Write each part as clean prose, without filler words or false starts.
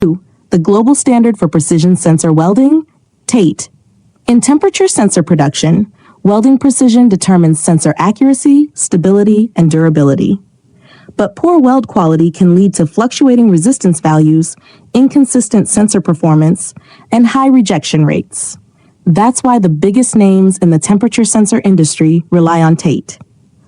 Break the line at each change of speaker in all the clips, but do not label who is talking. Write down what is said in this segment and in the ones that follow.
The global standard for precision sensor welding, TATE. In temperature sensor production, welding precision determines sensor accuracy, stability, and durability. But poor weld quality can lead to fluctuating resistance values, inconsistent sensor performance, and high rejection rates. That's why the biggest names in the temperature sensor industry rely on TATE.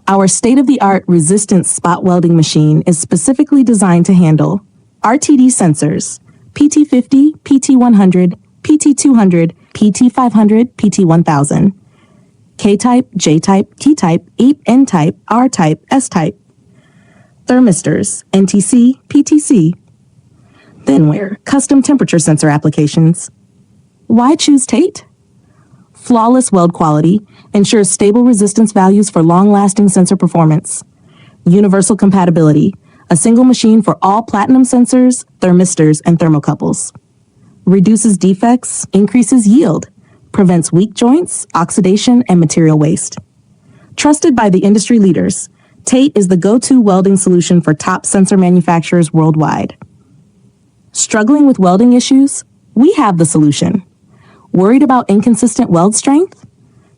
Our state-of-the-art resistance spot welding machine is specifically designed to handle RTD sensors, PT50, PT100, PT200, PT500, PT1000, K-type, J-type, T-type, N-type, R-type, S-type, thermistors, NTC, PTC, thinware, custom temperature sensor applications. Why choose TATE? Flawless weld quality ensures stable resistance values for long-lasting sensor performance. Universal compatibility, a single machine for all platinum sensors, thermistors, and thermocouples. Reduces defects, increases yield, prevents weak joints, oxidation, and material waste. Trusted by the industry leaders, TATE is the go-to welding solution for top sensor manufacturers worldwide. Struggling with welding issues? We have the solution. Worried about inconsistent weld strength?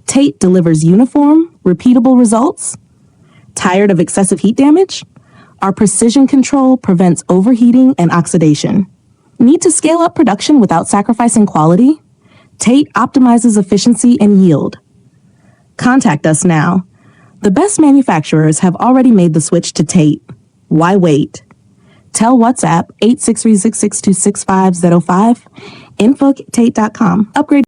TATE delivers uniform, repeatable results. Tired of excessive heat damage? Our precision control prevents overheating and oxidation. Need to scale up production without sacrificing quality? TATE optimizes efficiency and yield. Contact us now. The best manufacturers have already made the switch to TATE. Why wait? Tell WhatsApp 863-662-6505, info@tate.com. Upgrade.